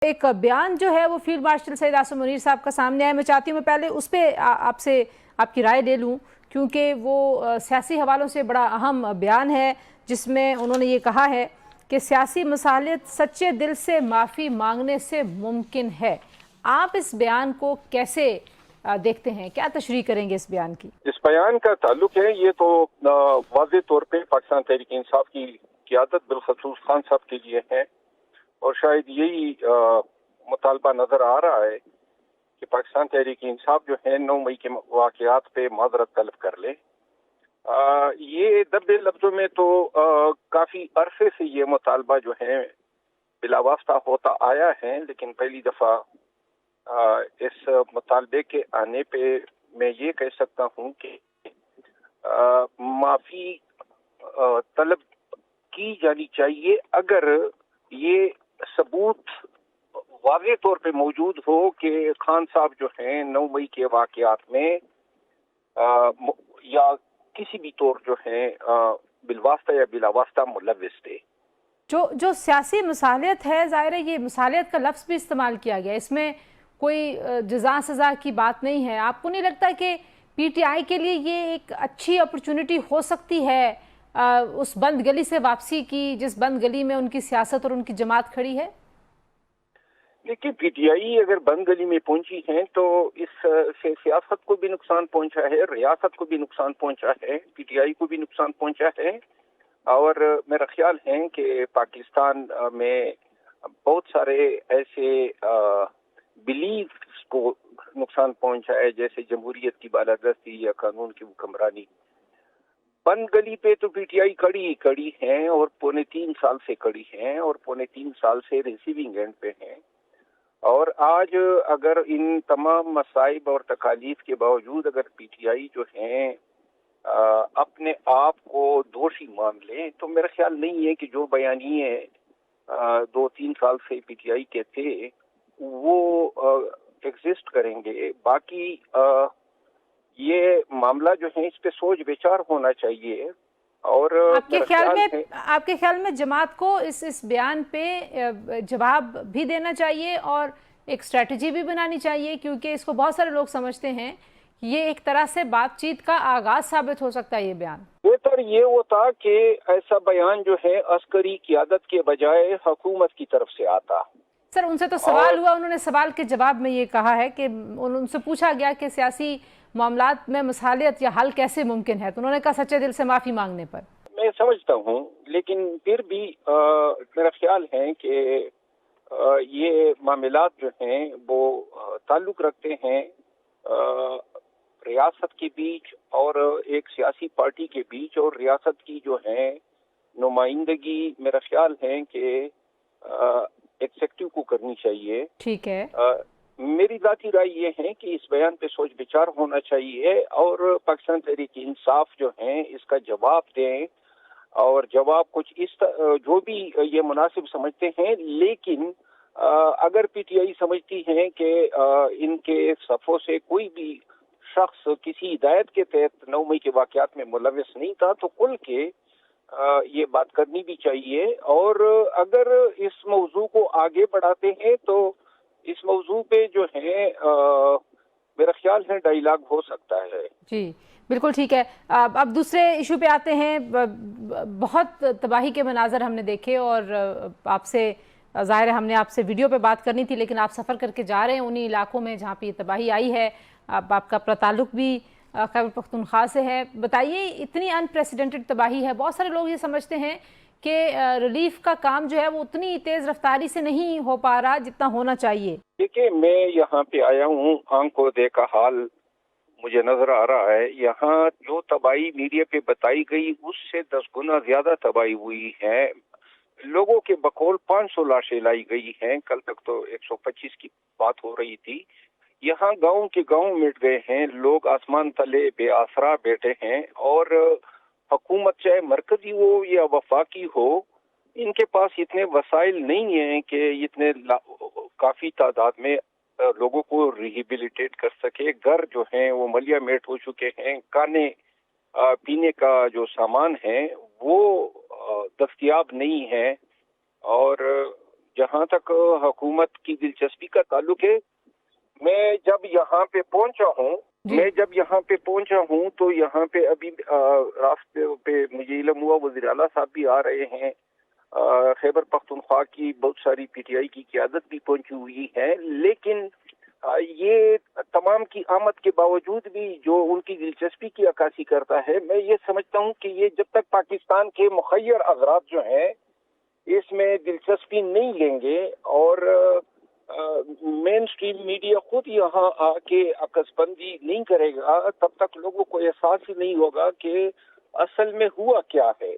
एक बयान जो है वो फील्ड मार्शल सैयद आसिम मुनीर साहब का सामने आया। मैं चाहती हूँ मैं पहले उस पर आपसे आपकी राय ले लूँ, क्योंकि वो सियासी हवालों से बड़ा अहम बयान है, जिसमें उन्होंने ये कहा है कि सियासी मसालियत सच्चे दिल से माफ़ी मांगने से मुमकिन है। आप इस बयान को कैसे देखते हैं, क्या तशरीह करेंगे इस बयान की? इस बयान का ताल्लुक है, ये तो वाज़ेह तौर पे पाकिस्तान तहरीक इंसाफ की क़यादत बिलखसूस खान साहब के लिए है, और शायद यही मुतालबा नजर आ रहा है कि पाकिस्तान तहरीक इंसाफ जो है 9 मई के वाक़यात पे माजरत तलब कर ले। ये दबे लफ्जों में तो काफी अरसे से ये मुतालबा जो है बिलावास्ता होता आया है, लेकिन पहली दफा इस मुतालबे के आने पे मैं ये कह सकता हूँ कि माफी तलब की जानी चाहिए अगर ये सबूत वाज़ेह तौर पे मौजूद हो कि खान साहब जो हैं 9 मई के वाक़यात में या किसी भी तौर जो है बिलवास्ता या बिलावास्ता मुलव्विस थे। जो सियासी मसालियत है, ज़ाहिर है ये मसालियत का लफ्ज़ भी इस्तेमाल किया गया, इसमें कोई जज़ा सज़ा की बात नहीं है। आपको नहीं लगता कि पीटीआई के लिए ये एक अच्छी अपॉर्चुनिटी हो सकती है उस बंद गली से वापसी की, जिस बंद गली में उनकी सियासत और उनकी जमात खड़ी है? देखिए, पीटीआई अगर बंद गली में पहुंची है तो इससे सियासत को भी नुकसान पहुंचा है, रियासत को भी नुकसान पहुंचा है, पीटीआई को भी नुकसान पहुंचा है, और मेरा ख्याल है कि पाकिस्तान में बहुत सारे ऐसे बिलीफ्स को नुकसान पहुंचा है, जैसे जमहूरियत की बालादस्ती या कानून की हुक्मरानी। बंद गली पे तो पीटीआई कड़ी है, और पौने 3 साल से कड़ी है, और पौने 3 साल से रिसीविंग एंड पे हैं। और आज अगर इन तमाम मसाइब और तकालीफ के बावजूद अगर पीटीआई जो है अपने आप को दोषी मान ले, तो मेरा ख्याल नहीं है कि जो बयानिए 2-3 साल से पीटीआई के थे वो एग्जिस्ट करेंगे। बाकी ये मामला जो है इस पे सोच विचार होना चाहिए। और आपके ख्याल में जमात को इस बयान पे जवाब भी देना चाहिए और एक स्ट्रेटजी भी बनानी चाहिए, क्योंकि इसको बहुत सारे लोग समझते हैं ये एक तरह से बातचीत का आगाज साबित हो सकता है ये बयान। बेहतर ये होता कि ऐसा बयान जो है अस्करी क़यादत के बजाय हुकूमत की तरफ से आता। सर, उनसे तो सवाल हुआ, उन्होंने सवाल के जवाब में ये कहा है कि उनसे पूछा गया कि सियासी मामलात में मसालियत या हल कैसे मुमकिन है, तो उन्होंने कहा सच्चे दिल से माफी मांगने पर। मैं समझता हूँ, लेकिन फिर भी मेरा ख्याल है कि ये मामलात जो हैं वो ताल्लुक रखते हैं रियासत के बीच और एक सियासी पार्टी के बीच, और रियासत की जो है नुमाइंदगी मेरा ख्याल है कि एग्जीक्यूटिव को करनी चाहिए। ठीक है। मेरी जाती राय ये है कि इस बयान पे सोच विचार होना चाहिए, और पाकिस्तान तहरीक इंसाफ जो है इसका जवाब दें, और जवाब कुछ इस जो भी ये मुनासिब समझते हैं। लेकिन अगर पीटीआई समझती है कि इनके सफ़ों से कोई भी शख्स किसी हिदायत के तहत 9 मई के वाक़यात में मुलव्विस नहीं था, तो खुल के ये बात करनी भी चाहिए। और अगर इस मौजू को आगे बढ़ाते हैं तो इस मौजू पे जो है मेरा ख्याल है डायलॉग हो सकता है। जी बिल्कुल ठीक है। अब दूसरे इशू पे आते हैं। बहुत तबाही के मनाजर हमने देखे, और आपसे ज़ाहिर है हमने आपसे वीडियो पे बात करनी थी, लेकिन आप सफ़र करके जा रहे हैं उन्हीं इलाकों में जहाँ पे ये तबाही आई है। अब आपका ताल्लुक भी खैबर पख्तूनख्वा से है। बताइए, इतनी अनप्रेसिडेंटेड तबाही है, बहुत सारे लोग ये समझते हैं कि रिलीफ का काम जो है वो उतनी तेज़ रफ्तारी से नहीं हो पा रहा जितना होना चाहिए। देखिए, मैं यहाँ पे आया हूँ, आंखों देखा हाल मुझे नजर आ रहा है। यहाँ जो तबाही मीडिया पे बताई गई उससे 10 गुना ज्यादा तबाही हुई है। लोगों के बकौल 500 लाशें लाई गई हैं, कल तक तो 125 की बात हो रही थी। यहाँ गांव के गांव मिट गए हैं, लोग आसमान तले बेआसरा बैठे हैं, और हुकूमत चाहे मरकजी हो या वफाकी हो, इनके पास इतने वसाइल नहीं हैं कि इतने काफी तादाद में लोगों को रिहेबिलिटेट कर सके। घर जो हैं वो मलिया मेट हो चुके हैं, खाने पीने का जो सामान है वो दस्तयाब नहीं है, और جہاں تک حکومت کی دلچسپی کا تعلق ہے، میں جب یہاں پہ پہنچا ہوں تو یہاں پہ ابھی راستے پہ مجھے علم ہوا وزیر اعلیٰ صاحب بھی آ رہے ہیں، خیبر پختونخوا کی بہت ساری پی ٹی آئی کی قیادت بھی پہنچی ہوئی ہے، لیکن یہ تمام کی آمد کے باوجود بھی جو ان کی دلچسپی کی عکاسی کرتا ہے، میں یہ سمجھتا ہوں کہ یہ جب تک پاکستان کے مخیر حضرات جو ہیں اس میں دلچسپی نہیں لیں گے اور مین سٹریم میڈیا خود یہاں آ کے عکس بندی نہیں کرے گا، تب تک لوگوں کو احساس ہی نہیں ہوگا کہ اصل میں ہوا کیا ہے۔